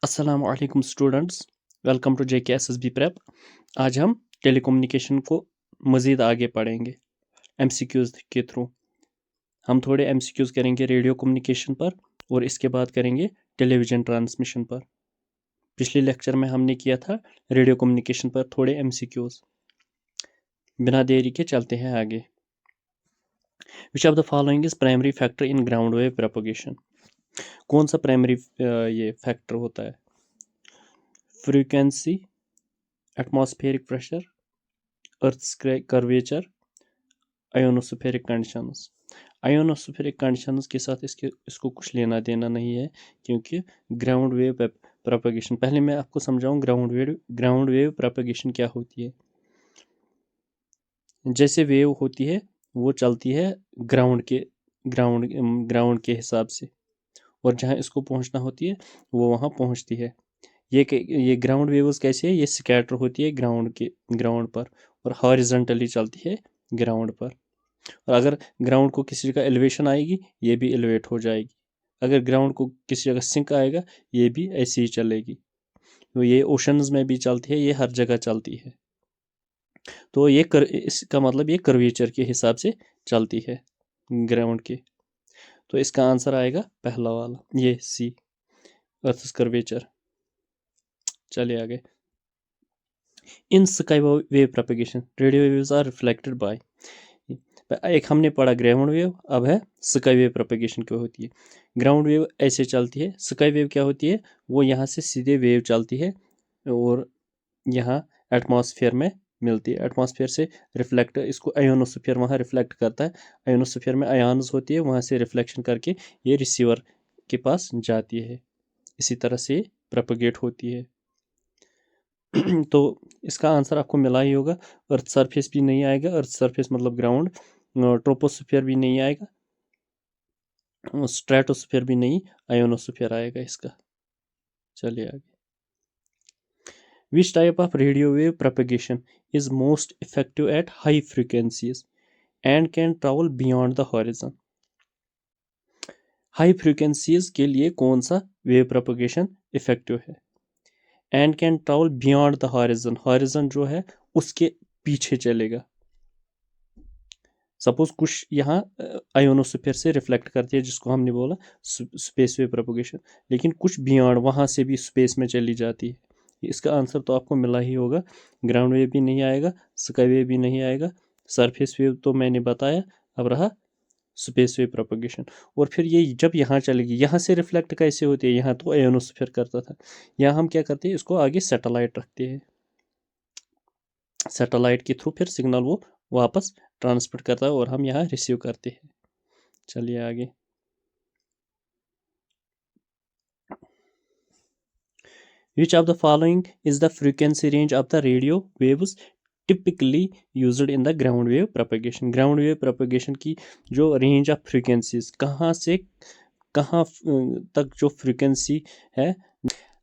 अस्सलाम वालेकुम students, welcome to JKSSB prep. आज हम टेलीकम्युनिकेशन को मज़ीद आगे पढ़ेंगे MCQs के थ्रू। हम थोड़े MCQs करेंगे रेडियो कम्युनिकेशन पर और इसके बाद करेंगे टेलीविज़न ट्रांसमिशन पर। पिछले लेक्चर में हमने किया था रेडियो कम्युनिकेशन पर थोड़े MCQs। बिना देरी के चलते हैं आगे। Which of the following is primary factor in ground wave propagation? कौन सा प्राइमरी ये फैक्टर होता है? फ्रीक्वेंसी, एटमॉस्फेरिक प्रेशर, अर्थ कर्वेचर, आयोनोस्फेरिक कंडीशंस। आयोनोस्फेरिक कंडीशंस के साथ इसको कुछ लेना देना नहीं है, क्योंकि ग्राउंड वेव प्रोपगेशन, पहले मैं आपको समझाऊं ग्राउंड वेव प्रोपगेशन क्या होती है। जैसे वेव होती है वो चलती है ग्राउंड के हिसाब से, और जहाँ इसको पहुँचना होती है वो वहाँ पहुँचती है। ये ग्राउंड वेव्स कैसे है? ये स्कैटर होती है ग्राउंड पर और हॉरिजॉन्टली चलती है ग्राउंड पर। और अगर ग्राउंड को किसी जगह एलिवेशन आएगी ये भी एलिवेट हो जाएगी। अगर ग्राउंड को किसी जगह सिंक आएगा ये भी ऐसे ही चलेगी। तो ये ओशंस में भी चलती है, ये हर जगह चलती है। तो इसका मतलब ये कर्वेचर के हिसाब से चलती है ग्राउंड के। तो इसका आंसर आएगा पहला वाला, ये सी, अर्थ कर्वेचर। चलिए आगे। In sky wave propagation radio waves are reflected by, एक हमने पढ़ा ग्राउंड वेव, अब है स्काई वेव प्रोपगेशन क्या होती है। ग्राउंड वेव ऐसे चलती है, स्काई वेव क्या होती है? वो यहाँ से सीधे वेव चलती है और यहाँ एटमॉस्फेयर में मिलती है। एटमॉस्फेयर से रिफ्लेक्ट, इसको आयोनोस्फीयर वहाँ रिफ्लेक्ट करता है। आयोनोस्फीयर में आयन्स होती है, वहाँ से रिफ्लेक्शन करके ये रिसीवर के पास जाती है। इसी तरह से प्रोपगेट होती है। तो इसका आंसर आपको मिला ही होगा। अर्थ सरफेस भी नहीं आएगा, अर्थ सरफेस मतलब ग्राउंड। ट्रोपोस्फीयर भी नहीं आएगा, स्ट्रेटोस्फीयर भी नहीं, आयोनोस्फीयर आएगा इसका। चलिए आगे। Which type of radio wave propagation is most effective at high frequencies and can travel beyond the horizon? High frequencies के लिए कौन सा वेव प्रोपगेशन इफेक्टिव है and can travel beyond the horizon? Horizon जो है उसके पीछे चलेगा। सपोज कुछ यहाँ आयोनोस्फीयर से रिफ्लेक्ट करती है, जिसको हमने बोला स्पेस वेव प्रोपगेशन, लेकिन कुछ बियॉन्ड वहाँ से भी स्पेस में चली जाती है। इसका आंसर तो आपको मिला ही होगा। ग्राउंड वेव भी नहीं आएगा, स्काई वेव भी नहीं आएगा, सरफेस वेव तो मैंने बताया, अब रहा स्पेस वेव प्रोपगेशन। और फिर ये जब यहाँ चलेगी, यहाँ से रिफ्लेक्ट कैसे होती है? यहाँ तो आयोनोस्फीयर करता था, यहाँ हम क्या करते हैं, इसको आगे सैटेलाइट रखते हैं। सैटेलाइट के थ्रू फिर सिग्नल वो वापस ट्रांसमिट करता है और हम यहाँ रिसीव करते हैं। चलिए आगे। Which of the following is the frequency range of the radio waves typically used in the ground wave propagation? Ground wave propagation की जो रेंज ऑफ फ्रीक्वेंसीज, कहाँ से कहाँ तक जो फ्रीक्वेंसी है,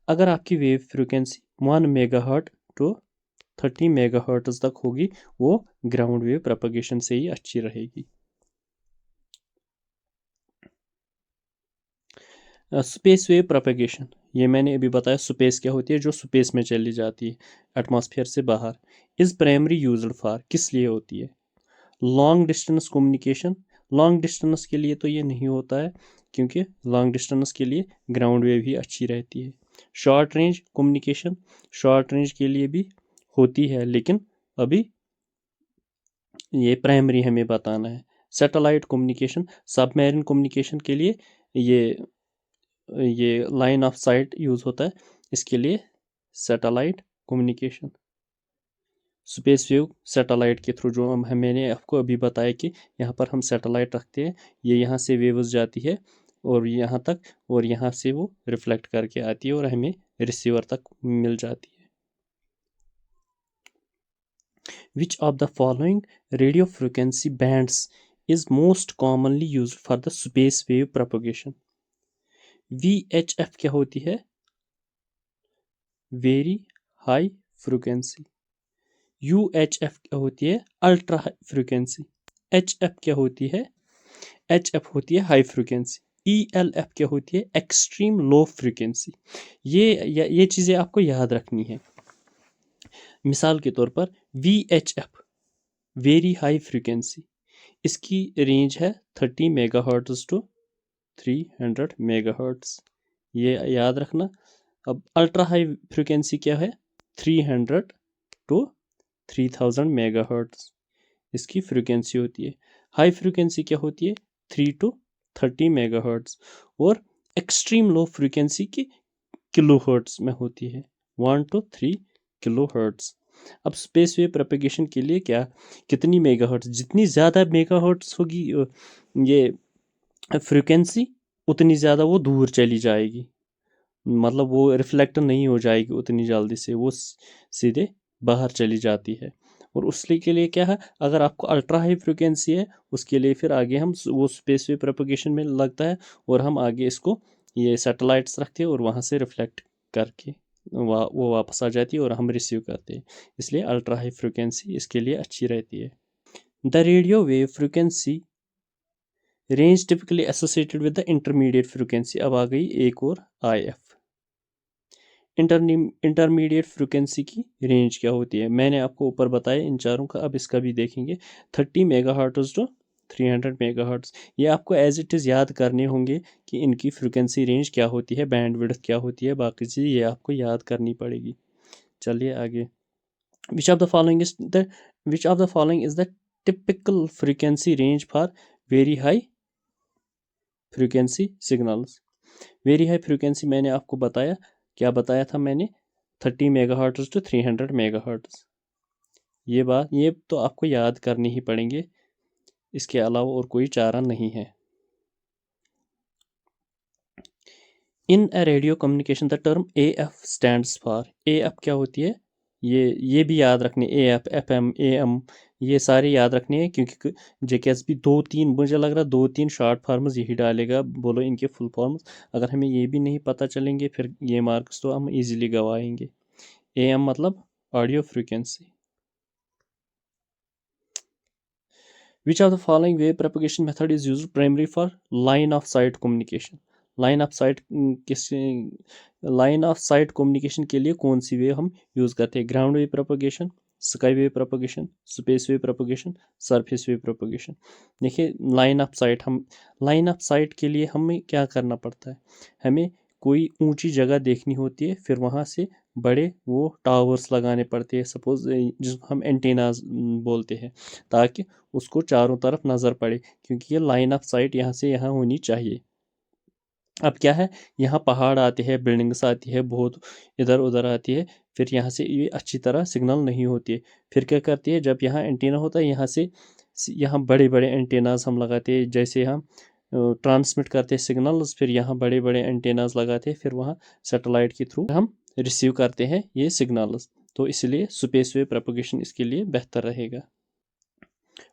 अगर आपकी wave frequency 1 megahertz to 30 megahertz तक होगी, वो ग्राउंड वेव प्रोपगेशन से ही अच्छी रहेगी। स्पेस वेव प्रोपगेशन, ये मैंने अभी बताया स्पेस क्या होती है, जो स्पेस में चली जाती है एटमॉस्फेयर से बाहर। इज प्राइमरी यूज्ड फॉर, किस लिए होती है? Long distance communication, long distance के लिए तो ये नहीं होता है, क्योंकि लॉन्ग डिस्टेंस के लिए ग्राउंड वेव ही अच्छी रहती है। Short range communication, short range के लिए भी होती है, लेकिन अभी ये प्राइमरी हमें बताना है। सैटेलाइट कम्युनिकेशन, सबमरीन कम्युनिकेशन के लिए ये लाइन ऑफ साइट यूज़ होता है, इसके लिए satellite communication. Space wave satellite के थ्रू, जो मैंने आपको अभी बताया कि यहाँ पर हम सैटेलाइट रखते हैं, ये यहाँ से वेव्स जाती है और यहाँ तक, और यहाँ से वो रिफ्लेक्ट करके आती है और हमें रिसीवर तक मिल जाती है। विच of the following radio frequency bands is most commonly used for the space wave propagation? VHF क्या होती है? Very high frequency. UHF क्या होती है? Ultra high frequency. HF क्या होती है? HF होती है हाई फ्रीक्वेंसी। ELF क्या होती है? Extreme low frequency. ये चीज़ें आपको याद रखनी है। मिसाल के तौर पर VHF वेरी हाई फ्रीक्वेंसी, इसकी रेंज है 30 मेगाहर्ट्ज़ टू 300 मेगाहर्ट्ज़, ये याद रखना। अब अल्ट्रा हाई फ्रीक्वेंसी क्या है? 300 टू 3000 मेगाहर्ट्ज़ इसकी फ्रीक्वेंसी होती है। हाई फ्रीक्वेंसी क्या होती है? 3 टू 30 मेगाहर्ट्ज़। और एक्सट्रीम लो फ्रीक्वेंसी की किलो हर्ट्ज़ में होती है, 1 टू 3 किलो हर्ट्ज़। अब स्पेस वेव प्रोपेगेशन के लिए क्या, कितनी मेगाहर्ट्ज़, जितनी ज़्यादा मेगाहर्ट्ज़ होगी ये फ्रीक्वेंसी, उतनी ज़्यादा वो दूर चली जाएगी, मतलब वो रिफ्लेक्ट नहीं हो जाएगी उतनी जल्दी से, वो सीधे बाहर चली जाती है। और उसके के लिए क्या है, अगर आपको अल्ट्रा हाई फ्रीक्वेंसी है, उसके लिए फिर आगे हम वो स्पेस वेव प्रोपेगेशन में लगता है, और हम आगे इसको ये सैटेलाइट्स रखते हैं और वहाँ से रिफ्लेक्ट करके वो वापस आ जाती है और हम रिसीव करते हैं। इसलिए अल्ट्रा हाई फ्रीक्वेंसी इसके लिए अच्छी रहती है। The radio wave frequency range typically associated with the intermediate frequency. अब आ गई एक और IF। इंटरमीडिएट फ्रीक्वेंसी की रेंज क्या होती है? मैंने आपको ऊपर बताया इन चारों का, अब इसका भी देखेंगे। 30 मेगाहर्ट्ज़ टू 300 मेगाहर्ट्ज़। ये आपको एज इट इज़ याद करने होंगे कि इनकी फ्रीक्वेंसी रेंज क्या होती है, बैंड विड्थ क्या होती है, बाकी चीज़ ये आपको याद करनी पड़ेगी। चलिए आगे। Which of the following is the typical frequency range for very high frequency signals. Very high frequency मैंने आपको बताया, क्या बताया था मैंने? 30 मेगाहर्ट्ज़ टू 300 मेगाहर्ट्ज़। ये तो आपको याद करनी ही पड़ेंगे, इसके अलावा और कोई चारा नहीं है। In a radio communication the term AF stands for. AF क्या होती है? ये भी याद रखनी, AF, FM, AM, ये सारे याद रखने हैं, क्योंकि JKSB 2-3, मुझे लग रहा है 2-3 शॉर्ट फॉर्म्स यही डालेगा, बोलो इनके फुल फॉर्म्स। अगर हमें ये भी नहीं पता चलेंगे फिर ये मार्क्स तो हम इजीली गवाएंगे। AM मतलब audio frequency. Which of the following wave propagation method is used primarily for line of sight communication? Line of site किस लाइन ऑफ साइट कम्युनिकेशन के लिए कौन सी वेव हम यूज़ करते हैं? Ground wave propagation, sky wave propagation, space wave propagation, surface wave propagation. देखिए line of site के लिए हमें क्या करना पड़ता है? हमें कोई ऊंची जगह देखनी होती है, फिर वहाँ से बड़े वो टावर्स लगाने पड़ते हैं, सपोज जिसको हम एंटेनाज बोलते हैं, ताकि उसको चारों तरफ नज़र पड़े, क्योंकि ये लाइन ऑफ साइट यहाँ से यहाँ होनी चाहिए। अब क्या है, यहाँ पहाड़ आते हैं, बिल्डिंग्स आती है बहुत, इधर उधर आती है, फिर यहाँ से ये अच्छी तरह सिग्नल नहीं होती है। फिर क्या करती है, जब यहाँ एंटीना होता है, यहाँ बड़े बड़े एंटेनाज हम लगाते हैं, जैसे हम ट्रांसमिट करते हैं सिग्नल्स, फिर यहाँ बड़े बड़े एंटेनाज लगाते हैं, फिर वहाँ सैटेलाइट के थ्रू हम रिसीव करते हैं ये सिग्नल्स। तो इसलिए स्पेस वेव प्रोपगेशन इसके लिए बेहतर रहेगा।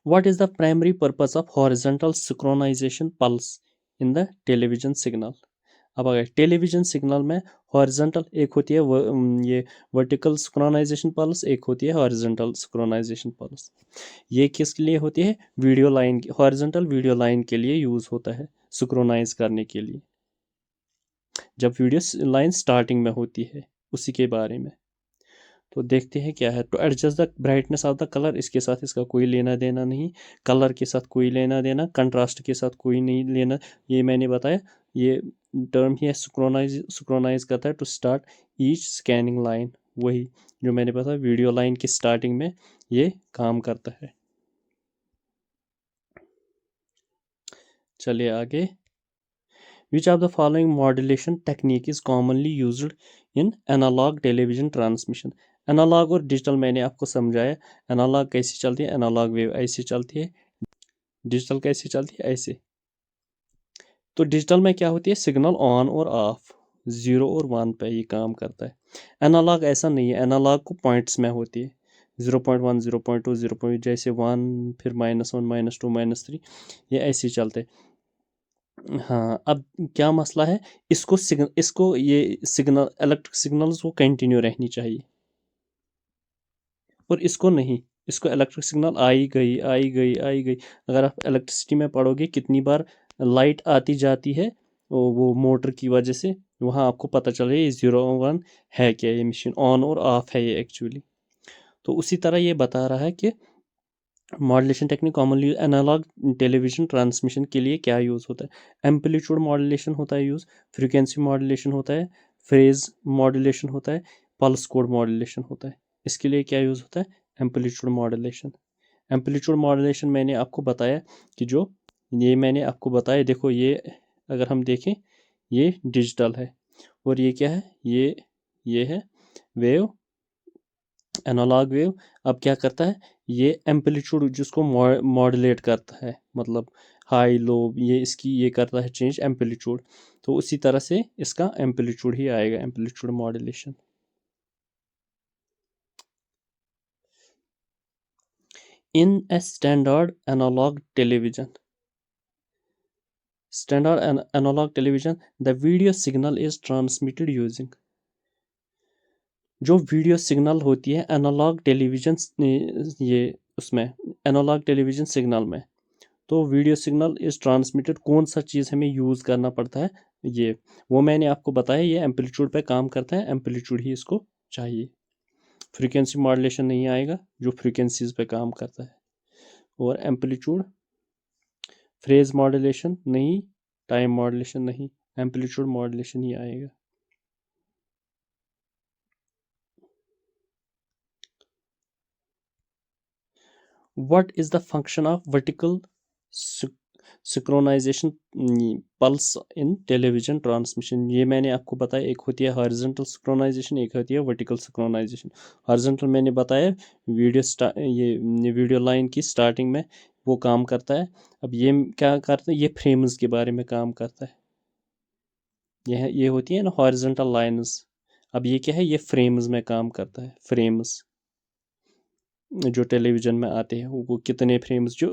What is the primary purpose of horizontal synchronization pulse in the television signal? अब अगर टेलीविजन सिग्नल में हॉरिजॉन्टल एक होती है ये वर्टिकल सिंक्रोनाइजेशन पल्स, एक होती है हॉरिजॉन्टल सिंक्रोनाइजेशन पल्स। ये किसके लिए होती है? Video line, horizontal video line के लिए यूज़ होता है, सिंक्रोनाइज करने के लिए, जब वीडियो लाइन स्टार्टिंग में होती है, उसी के बारे में। तो देखते हैं क्या है। तो adjust the brightness of the colour, इसके साथ इसका कोई लेना देना नहीं, कलर के साथ कोई लेना देना, कंट्रास्ट के साथ कोई नहीं लेना। ये मैंने बताया, ये टर्म ही है सिंक्रोनाइज करता है to start each scanning line, वही जो मैंने बताया वीडियो लाइन की स्टार्टिंग में ये काम करता है। चलिए आगे। Which of the following modulation technique is commonly used in analogue television transmission? Analogue और डिजिटल मैंने आपको समझाया। एनालॉग कैसी चलती है? एनालॉग वेव ऐसी चलती है। डिजिटल कैसी चलती है? ऐसे। तो डिजिटल में क्या होती है? सिग्नल ऑन और ऑफ, 0 और 1 पे ये काम करता है। एनालॉग ऐसा नहीं है, एनालॉग को पॉइंट्स में होती है, 0.1, 0.2, 0. जैसे 1, फिर -1, -2, -3, ये ऐसे ही चलते हैं। हाँ, अब क्या मसला है, इसको ये सिग्नल, इलेक्ट्रिक सिग्नल्स वो कंटिन्यू रहनी चाहिए, और इसको नहीं, इसको इलेक्ट्रिक सिग्नल आई गई आई गई आई गई। अगर आप इलेक्ट्रिसिटी में पढ़ोगे कितनी बार लाइट आती जाती है वो मोटर की वजह से, वहाँ आपको पता चल ये 0 1 है क्या, ये मशीन ऑन और ऑफ है ये एक्चुअली। तो उसी तरह ये बता रहा है कि modulation technique commonly analogue television transmission के लिए क्या यूज़ होता है। एम्पलीट्यूड मॉड्यूलेशन होता है यूज़, फ्रीक्वेंसी मॉड्यूलेशन होता है, फेज मॉड्यूलेशन होता है, पल्स कोड मॉड्यूलेशन होता है। इसके लिए क्या यूज़ होता है, एम्पलीट्यूड मॉड्यूलेशन। एम्पलीट्यूड मॉड्यूलेशन मैंने आपको बताया कि जो ये मैंने आपको बताया, देखो ये अगर हम देखें ये डिजिटल है और ये क्या है, ये है वेव, एनालॉग वेव। अब क्या करता है, ये एम्पलीट्यूड जिसको मॉड्यूलेट करता है, मतलब हाई लो, ये इसकी ये करता है चेंज एम्पलीट्यूड। तो उसी तरह से इसका एम्पलीट्यूड ही आएगा, amplitude modulation. In a standard analog television, the video signal is transmitted using, जो वीडियो सिग्नल होती है एनालॉग टेलीविजन, ये उसमें एनालॉग टेलीविजन सिग्नल में, तो वीडियो सिग्नल इज ट्रांसमिटेड, कौन सा चीज़ हमें यूज़ करना पड़ता है, ये वो मैंने आपको बताया, ये एम्पलीट्यूड पे काम करता है, एम्पलीट्यूड ही इसको चाहिए। फ्रीक्वेंसी मॉड्यूलेशन नहीं आएगा जो फ्रीक्वेंसीज पे काम करता है, और एम्पलीट्यूड, फ्रेज मॉड्यूलेशन नहीं, टाइम मॉड्यूलेशन नहीं, एम्पलीट्यूड मॉड्यूलेशन ही आएगा। What is the function of vertical synchronization pulse in television transmission? ये मैंने आपको बताया, एक होती है horizontal synchronization, एक होती है vertical synchronization। horizontal मैंने बताया ये वीडियो लाइन की स्टार्टिंग में वो काम करता है। अब ये क्या करता है, ये फ्रेम्स के बारे में काम करता है, ये होती है ना हॉरिजॉन्टल लाइंस। अब ये क्या है, ये फ्रेम्स में काम करता है, फ्रेम्स जो टेलीविज़न में आते हैं, वो कितने फ्रेम्स, जो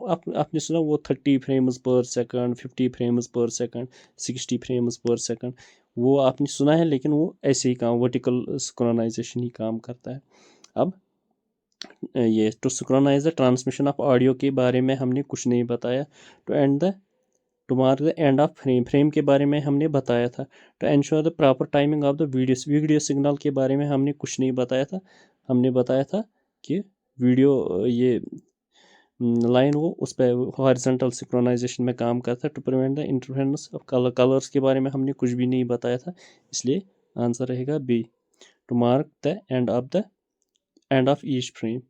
आपने सुना वो 30 फ्रेम्स पर सेकंड, 50 फ्रेम्स पर सेकंड, 60 फ्रेम्स पर सेकंड, वो आपने सुना है, लेकिन वो ऐसे ही काम, वर्टिकल सिंक्रोनाइजेशन ही काम करता है। अब ये to synchronise the transmission of audio के बारे में हमने कुछ नहीं बताया। To mark the end of frame के बारे में हमने बताया था। To ensure the proper timing of the video signal के बारे में हमने कुछ नहीं बताया था। हमने बताया था कि वीडियो ये लाइन वो उस पर हॉरिजॉन्टल सिंक्रोनाइजेशन में काम करता है। To prevent the interference of colours के बारे में हमने कुछ भी नहीं बताया था, इसलिए आंसर रहेगा B, to mark the end of each frame.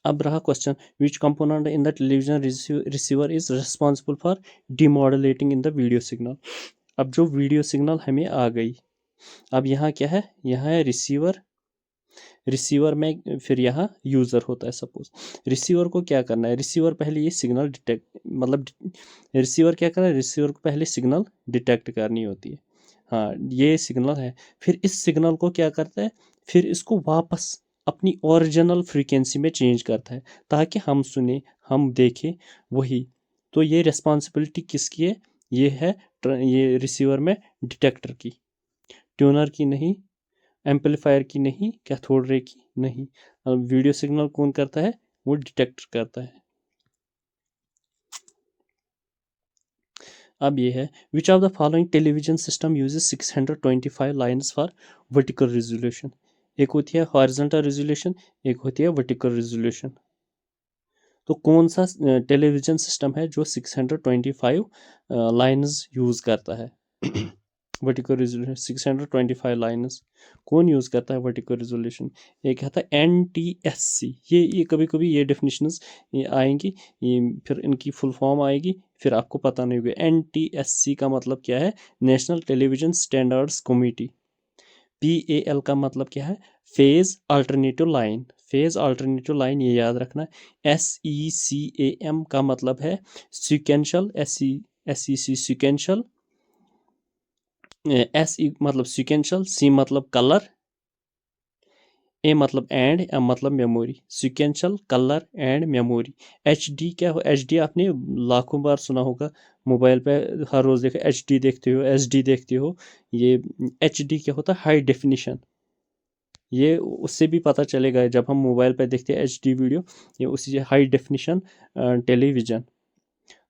अब रहा question, which component in the television receiver is responsible for demodulating in the video signal. अब जो वीडियो सिग्नल हमें आ गई, अब यहाँ क्या है, यहाँ है रिसीवर में फिर यहाँ यूज़र होता है। सपोज रिसीवर को क्या करना है, रिसीवर पहले ये सिग्नल डिटेक्ट, मतलब रिसीवर क्या करना है, रिसीवर को पहले सिग्नल डिटेक्ट करनी होती है। हाँ, ये सिग्नल है, फिर इस सिग्नल को क्या करता है, फिर इसको वापस अपनी ओरिजिनल फ्रीक्वेंसी में चेंज करता है, ताकि हम सुने, हम देखें वही। तो ये रिस्पॉन्सिबिलिटी किसकी है, ये है ये रिसीवर में डिटेक्टर की, ट्यूनर की नहीं, एम्पलीफायर की नहीं, कैथोड रे की नहीं। वीडियो सिग्नल कौन करता है, वो डिटेक्टर करता है। अब ये है, विच of the following television system uses 625 lines for vertical resolution. एक होती है हॉरिजॉन्टल रेजोल्यूशन, एक होती है वर्टिकल रेजोल्यूशन। तो कौन सा टेलीविजन सिस्टम है जो 625 लाइन्स यूज करता है वर्टिकल रेजोल्यूशन, 625 लाइन्स कौन यूज़ करता है वर्टिकल रेजोल्यूशन। एक है था NTSC, ये कभी कभी ये डेफिनेशंस आएंगी, ये फिर इनकी फुल फॉर्म आएगी, फिर आपको पता नहीं होगा। NTSC का मतलब क्या है, national television standards committee. PAL का मतलब क्या है, phase alternative line, phase alternative line, ये याद रखना। SECAM का मतलब है सीक्वेंशियल, SEC सीक्वेंशियल, मतलब सीक्वेंशियल, C मतलब कलर, A मतलब एंड, M मतलब memory, sequential, colour and memory. HD क्या हो, HD आपने लाखों बार सुना होगा, मोबाइल पे हर रोज़ देखा, HD देखते हो, SD देखते हो। ये HD क्या होता है, हाई डेफिनेशन, ये उससे भी पता चलेगा जब हम मोबाइल पर देखते हैं HD वीडियो, ये उसी हाई डेफिनेशन टेलीविज़न।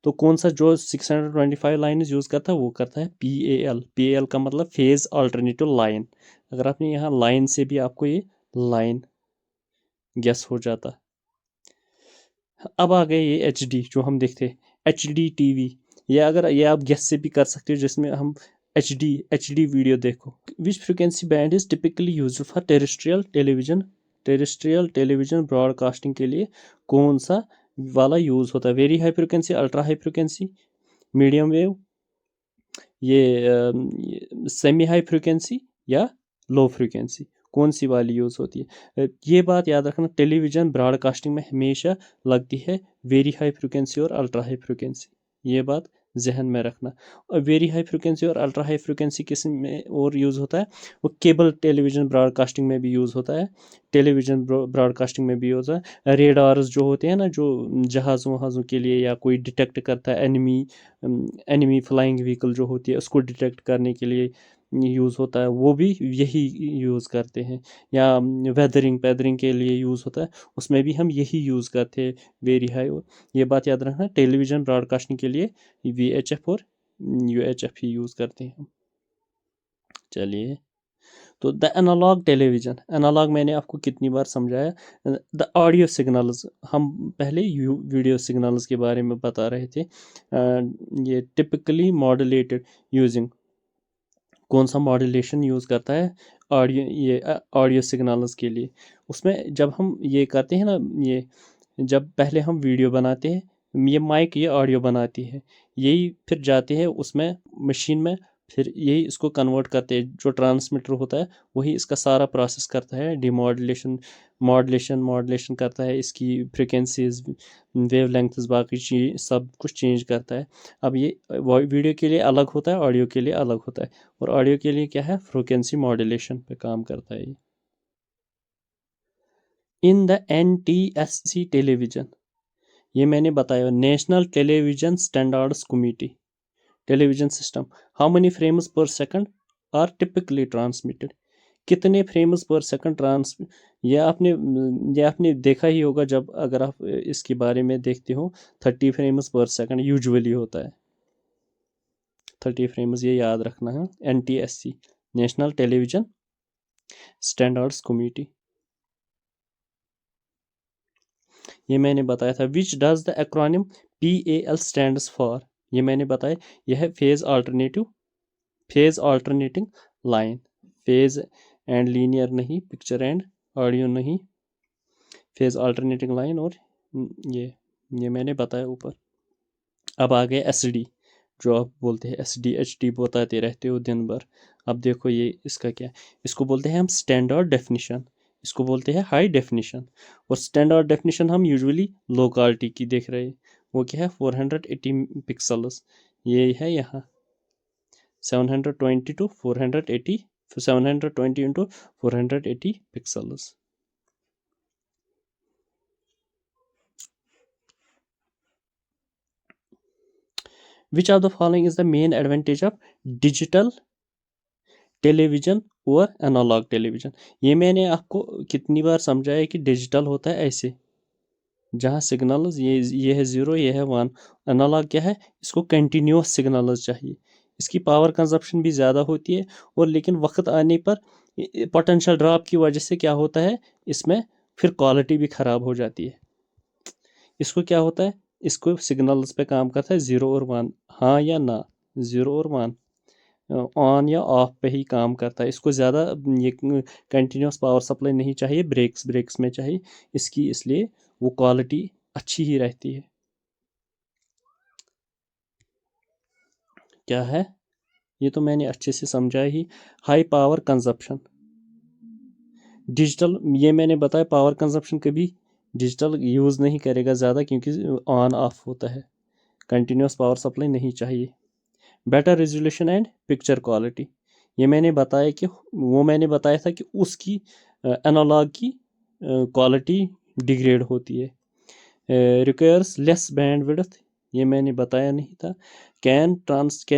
तो कौन सा जो 625 लाइन यूज़ करता है वो करता है PAL। PAL का मतलब फेज अल्टरनेटिव लाइन। अगर आपने यहाँ लाइन से भी आपको ये लाइन गेस हो जाता। अब आ गए ये HD जो हम देखते हैं, HD TV। ये अगर ये आप गेस से भी कर सकते हो, जिसमें हम HD वीडियो देखो। Which frequency band is typically used for terrestrial television broadcasting के लिए कौन सा वाला यूज़ होता है? Very high frequency, ultra high frequency, medium wave, ये सेमी हाई फ्रिक्वेंसी या लो फ्रिक्वेंसी, कौन सी वाली यूज़ होती है? ये बात याद रखना, टेलीविज़न ब्रॉडकास्टिंग में हमेशा लगती है वेरी हाई फ्रिक्वेंसी और अल्ट्रा हाई फ्रिक्वेंसी, ये बात जहन में रखना। और वेरी हाई फ्रिक्वेंसी और अल्ट्रा हाई फ्रिक्वेंसी किस में और यूज़ होता है? वो केबल टेलीविज़न ब्रॉडकास्टिंग में भी यूज़ होता है, टेलीविज़न ब्रॉडकास्टिंग में भी यूज़ होता है। रेडार्स जो होते हैं ना, जो जहाज़ों वहाज़ों के लिए, या कोई डिटेक्ट करता है एनिमी फ्लाइंग व्हीकल जो होती है उसको डिटेक्ट करने के लिए यूज़ होता है, वो भी यही यूज़ करते हैं। या वेदरिंग पैदरिंग के लिए यूज़ होता है, उसमें भी हम यही यूज़ करते हैं, वेरी हाई। ये बात याद रखना, टेलीविज़न ब्रॉडकास्टिंग के लिए VHF और UHF ही यूज़ करते हैं हम। चलिए, तो द एनालॉग टेलीविज़न, एनालॉग मैंने आपको कितनी बार समझाया। द ऑडियो सिग्नल्स, हम पहले वीडियो सिग्नल्स के बारे में बता रहे थे। ये टिपिकली मॉड्यूलेटेड यूजिंग, कौन सा मॉड्यूलेशन यूज़ करता है ऑडियो, ये ऑडियो सिग्नल्स के लिए। उसमें जब हम ये करते हैं ना, ये जब पहले हम वीडियो बनाते हैं, ये माइक ये ऑडियो बनाती है, यही फिर जाते हैं उसमें मशीन में, फिर यही इसको कन्वर्ट करते हैं, जो ट्रांसमीटर होता है वही इसका सारा प्रोसेस करता है, डिमॉड्यूलेशन मॉड्यूलेशन करता है, इसकी फ्रिक्वेंसीज वेव लेंथ्स बाकी चीज सब कुछ चेंज करता है। अब ये वीडियो के लिए अलग होता है, ऑडियो के लिए अलग होता है, और ऑडियो के लिए क्या है, फ्रिक्वेंसी मॉड्यूलेशन पे काम करता है ये। इन द NTSC टेलीविज़न, ये मैंने बताया, national television standards committee television system, how many frames पर सेकंड आर टिपिकली ट्रांसमिटेड, कितने फ्रेम्स पर सेकंड ये आपने देखा ही होगा, जब अगर आप इसके बारे में देखते हो, 30 फ्रेम्स पर सेकंड यूजुअली होता है, 30 फ्रेम्स, ये याद रखना है। NTSC, national television standards committee, ये मैंने बताया था। Which does the acronym PAL stands for, ये मैंने बताया, यह है phase alternating line, phase and linear नहीं, पिक्चर एंड ऑडियो नहीं, फेज अल्टरनेटिंग लाइन। और ये मैंने बताया ऊपर। अब आ गए SD, जो आप बोलते हैं SD HD बताते रहते हो दिन भर। अब देखो ये इसका क्या है, इसको बोलते हैं हम स्टैंडर्ड डेफिनेशन, इसको बोलते हैं हाई डेफिनेशन। और स्टैंडर्ड डेफिनेशन हम यूजुअली लो क्वालिटी की देख रहे हैं, वो क्या है 480 पिक्सल्स, ये है यहाँ 720 to 480, 720 into 480 pixels. Which of the following is the main advantage of digital television और एनालॉग टेलीविज़न? ये मैंने आपको कितनी बार समझाया कि डिजिटल होता है ऐसे, जहाँ सिग्नल्स ये है 0, ये है 1। एनालॉग क्या है, इसको कंटिन्यूस सिग्नल्स चाहिए, इसकी पावर कंजप्शन भी ज़्यादा होती है, और लेकिन वक्त आने पर पोटेंशियल ड्रॉप की वजह से क्या होता है, इसमें फिर क्वालिटी भी ख़राब हो जाती है। इसको क्या होता है, इसको सिग्नल्स पे काम करता है 0 और 1, हाँ या ना, 0 और 1 ऑन या ऑफ पे ही काम करता है। इसको ज़्यादा ये कंटिन्यूस पावर सप्लाई नहीं चाहिए, ब्रेक्स में चाहिए इसकी, इसलिए वो क्वालिटी अच्छी ही रहती है। क्या है, ये तो मैंने अच्छे से समझा ही। हाई पावर कंजप्शन, डिजिटल, ये मैंने बताया पावर कंजप्शन कभी डिजिटल यूज़ नहीं करेगा ज़्यादा, क्योंकि ऑन ऑफ होता है, कंटिन्यूस पावर सप्लाई नहीं चाहिए। Better resolution and picture quality, ये मैंने बताया कि वो मैंने बताया था कि उसकी एनालॉग की क्वालिटी डिग्रेड होती है। रिक्वायर्स लेस बैंडविड्थ, ये मैंने बताया नहीं था। Can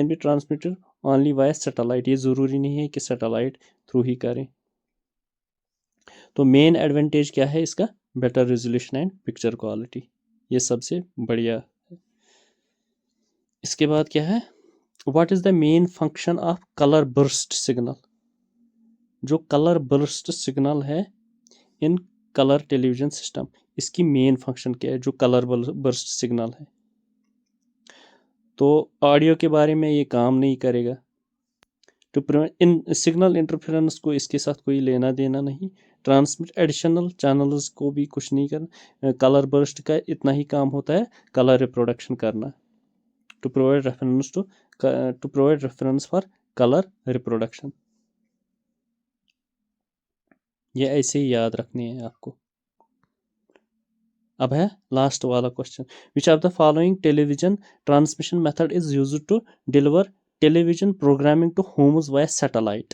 be transmitted only via satellite, ये ज़रूरी नहीं है कि सैटेलाइट थ्रू ही करें। तो मेन एडवांटेज क्या है इसका? Better resolution and picture quality, ये सबसे बढ़िया है। इसके बाद क्या है? What is the main function of colour burst signal? जो कलर बर्स्ट सिग्नल है इन कलर टेलीविजन सिस्टम, इसकी मेन फंक्शन क्या है जो कलर बर्स्ट सिग्नल है? तो ऑडियो के बारे में ये काम नहीं करेगा। To prevent in signal interference को इसके साथ कोई लेना देना नहीं। ट्रांसमिट एडिशनल चैनल्स को भी कुछ नहीं करना। कलर बर्स्ट का इतना ही काम होता है, कलर रिप्रोडक्शन करना। To provide reference for colour reproduction. ये ऐसे ही याद रखनी है आपको। अब है लास्ट वाला question, which of the following television transmission method is used to deliver television programming to homes via satellite?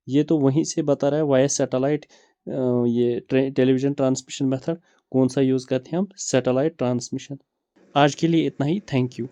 ये तो वहीं से बता रहा है वाया सैटेलाइट। ये टेलीविजन ट्रांसमिशन मेथड कौन सा यूज़ करते हैं हम? Satellite transmission. आज के लिए इतना ही, थैंक यू।